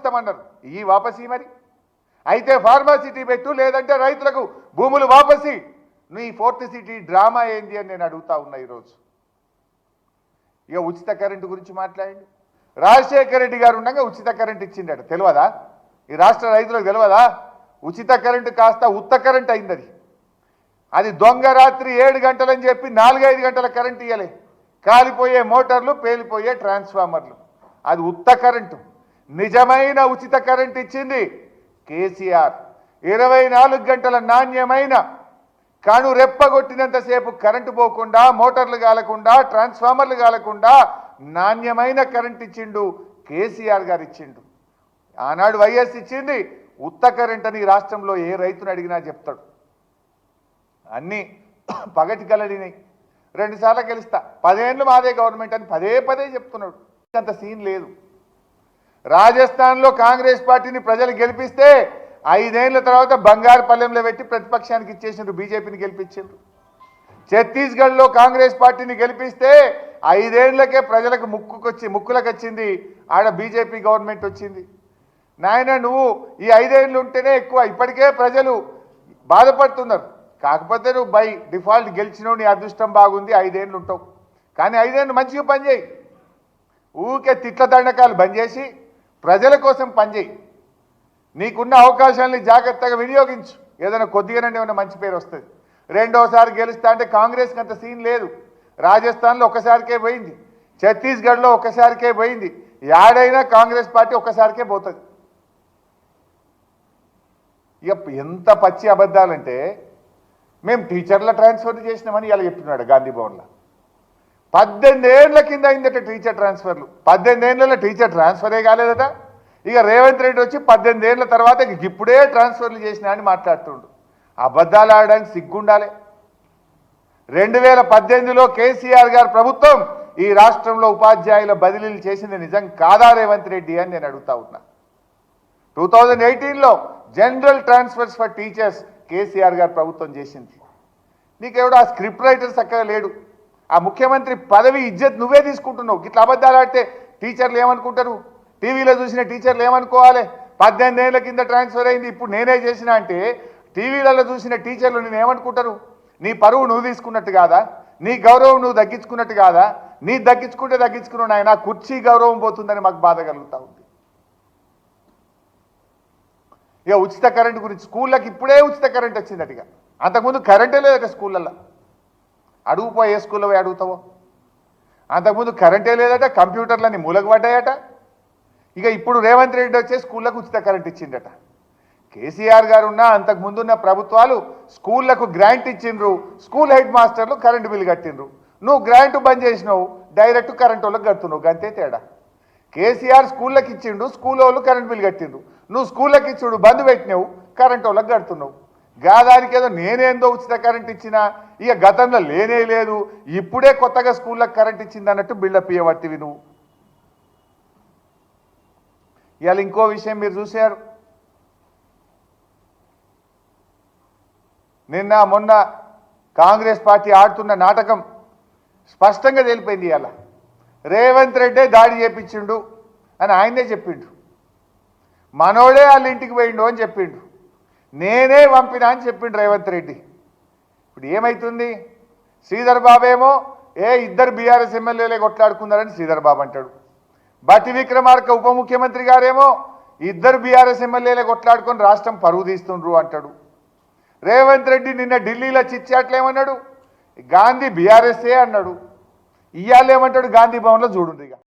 ఇస్తామన్నారు. ఈ వాపసి మరి అయితే ఫార్మాసిటీ పెట్టు, లేదంటే రైతులకు భూములు వాపసి. నీ ఫోర్త్ సిటీ డ్రామా ఏంది అని నేను అడుగుతా ఉన్నా ఈరోజు. ఇక ఉచిత కరెంటు గురించి మాట్లాడండి. రాజశేఖర రెడ్డి గారు ఉండగా ఉచిత కరెంటు ఇచ్చిండట, తెలియదా? ఈ రాష్ట్ర రైతులకు తెలియదా? ఉచిత కరెంటు కాస్త ఉత్త కరెంట్ అయింది. అది దొంగ రాత్రి 7 గంటలని చెప్పి 4-5 గంటల కరెంట్ ఇవ్వలే. కాలిపోయే మోటార్లు, పేలిపోయే ట్రాన్స్ఫార్మర్లు. అది ఉత్త కరెంటు. నిజమైన ఉచిత కరెంట్ ఇచ్చింది కేసీఆర్. 24 గంటల నాణ్యమైన కను రెప్పగొట్టినంతసేపు కరెంటు పోకుండా, మోటార్లు కాలకుండా, ట్రాన్స్ఫార్మర్లు కాలకుండా నాణ్యమైన కరెంట్ ఇచ్చిండు కేసీఆర్ గారు ఇచ్చిండు. ఆనాడు వైఎస్ ఇచ్చింది ఉత్త కరెంట్ అని రాష్ట్రంలో ఏ రైతును అడిగినా చెప్తాడు. అన్నీ పగటి కలడినాయి. 2 సార్లు గెలుస్తా, 10 ఏళ్ళు మాదే గవర్నమెంట్ అని పదే పదే చెప్తున్నాడు. అంత సీన్ లేదు. రాజస్థాన్లో కాంగ్రెస్ పార్టీని ప్రజలు గెలిపిస్తే 5 ఏళ్ల తర్వాత బంగారు పల్లెంలో పెట్టి ప్రతిపక్షానికి ఇచ్చేసిండ్రు, బీజేపీని గెలిపించిండ్రు. ఛత్తీస్గఢ్లో కాంగ్రెస్ పార్టీని గెలిపిస్తే 5 ఏళ్లకే ప్రజలకు ముక్కులకు వచ్చింది, ఆడ బీజేపీ గవర్నమెంట్ వచ్చింది. నాయన నువ్వు ఈ 5 ఏళ్ళు ఉంటేనే ఎక్కువ, ఇప్పటికే ప్రజలు బాధపడుతున్నారు. కాకపోతే నువ్వు బై డిఫాల్ట్ గెలిచినావు, నీ అదృష్టం బాగుంది, 5 ఏళ్ళు ఉంటావు. కానీ 5 ఏళ్ళు మంచిగా పనిచేయి. ఊకే తిట్ల దండకాలు బంద్ చేసి ప్రజల కోసం పనిచేయి. నీకున్న అవకాశాలని జాగ్రత్తగా వినియోగించు. ఏదైనా కొద్దిగానే ఏమైనా మంచి పేరు వస్తుంది. రెండోసారి గెలుస్తా అంటే కాంగ్రెస్కి అంత సీన్ లేదు. రాజస్థాన్లో ఒక్కసారికే పోయింది, ఛత్తీస్గఢ్లో ఒక్కసారికే పోయింది. యాడైనా కాంగ్రెస్ పార్టీ ఒక్కసారికే పోతుంది. ఇక ఎంత పచ్చి అబద్ధాలంటే, మేము టీచర్ల ట్రాన్స్ఫర్ చేసినామని ఇలా చెప్తున్నాడు గాంధీ భవన్లో. 18 ఏళ్ల కింద అయిందట టీచర్ ట్రాన్స్ఫర్లు. 18 ఏళ్ళలో టీచర్ ట్రాన్స్ఫరే కాలేదట. ఇక రేవంత్ రెడ్డి వచ్చి 18 ఏళ్ల తర్వాత ఇప్పుడే ట్రాన్స్ఫర్లు చేసినా అని మాట్లాడుతుండు. అబద్ధాలు ఆడడానికి సిగ్గుండాలి. 2018లో కేసీఆర్ గారి ప్రభుత్వం ఈ రాష్ట్రంలో ఉపాధ్యాయుల బదిలీలు చేసింది నిజం కాదా రేవంత్ రెడ్డి అని నేను అడుగుతా ఉన్నా. 2018లో general transfers for teachers KCR garu ప్రభుత్వం చేసింది. నీకెవడో ఆ స్క్రిప్ట్ రైటర్ చక్కగా లేడు. ఆ ముఖ్యమంత్రి పదవి ఇజ్జత్ నువ్వే తీసుకుంటున్నావు. ఇట్లా అబద్ధాలు ఆడితే టీచర్లు ఏమనుకుంటారు? టీవీలో చూసిన టీచర్లు ఏమనుకోవాలి? 18 ఏళ్ల కింద ట్రాన్స్ఫర్ అయింది, ఇప్పుడు నేనే చేసిన అంటే టీవీలలో చూసిన టీచర్లు నేను ఏమనుకుంటారు? నీ పరువు నువ్వు తీసుకున్నట్టు కాదా? నీ గౌరవం నువ్వు దక్కించుకున్నట్టు కాదా? నీ దక్కించుకుంటే దక్కించుకున్నావు ఆయన, కుర్చీ గౌరవం పోతుందని మాకు బాధ కలుగుతూ ఉంది. ఇక ఉచిత కరెంటు గురించి, స్కూళ్ళకి ఇప్పుడే ఉచిత కరెంట్ వచ్చిందట. అంతకుముందు కరెంటే లేదట స్కూళ్ళల్లో. అడుగుపో ఏ స్కూల్లో పోయి అడుగుతావో. అంతకుముందు కరెంటే లేదట, కంప్యూటర్లని మూలకు పడ్డాయట. ఇక ఇప్పుడు రేవంత్ రెడ్డి వచ్చే స్కూళ్ళకు ఉచిత కరెంట్ ఇచ్చిండట. కేసీఆర్ గారు ఉన్న అంతకుముందున్న ప్రభుత్వాలు స్కూళ్లకు గ్రాంట్ ఇచ్చిండ్రు, స్కూల్ హెడ్ మాస్టర్లు కరెంటు బిల్లు కట్టిండ్రు. నువ్వు గ్రాంట్ బంద్ చేసినావు, డైరెక్ట్ కరెంట్ వాళ్ళకి కడుతున్నావు, అంతే తేడా. కేసీఆర్ స్కూళ్ళకి ఇచ్చిండు, స్కూల్ వాళ్ళు కరెంట్ బిల్లు కట్టిండ్రు. నువ్వు స్కూళ్ళకి ఇచ్చుడు బంద్ పెట్టినావు, కరెంట్ వాళ్ళకి కడుతున్నావు. గాదానికి ఏదో నేనేందో ఉచిత కరెంట్ ఇచ్చినా, ఇక గతంలో లేనే లేదు, ఇప్పుడే కొత్తగా స్కూళ్ళకి కరెంట్ ఇచ్చింది అన్నట్టు బిల్డప్ ఇవ్వబట్టివి నువ్వు. ఇవాళ ఇంకో విషయం మీరు చూశారు. నిన్న మొన్న కాంగ్రెస్ పార్టీ ఆడుతున్న నాటకం స్పష్టంగా తేలిపోయింది. ఇవాళ రేవంత్ రెడ్డే దాడి చేపించిండు అని ఆయనే చెప్పిండు. మనోడే వాళ్ళ ఇంటికి పోయిండు అని చెప్పిండు. నేనే పంపినా అని చెప్పిండు రేవంత్ రెడ్డి. ఇప్పుడు ఏమవుతుంది? శ్రీధర్ బాబు ఏమో ఇద్దరు బీఆర్ఎస్ ఎమ్మెల్యేలే కొట్లాడుకున్నారని శ్రీధర్ బాబు అంటాడు. బట్టి విక్రమార్క ఉప ముఖ్యమంత్రి గారేమో ఇద్దరు బీఆర్ఎస్ ఎమ్మెల్యేలే కొట్లాడుకొని రాష్ట్రం పరువు తీస్తుండ్రు అంటాడు. రేవంత్ రెడ్డి నిన్న ఢిల్లీలో చిచ్చాట్లేమన్నాడు? గాంధీ బీఆర్ఎస్ఏ అన్నాడు. ఇవాళ ఏమంటాడు? గాంధీ భవన్లో చూడుండ్రు. ఇక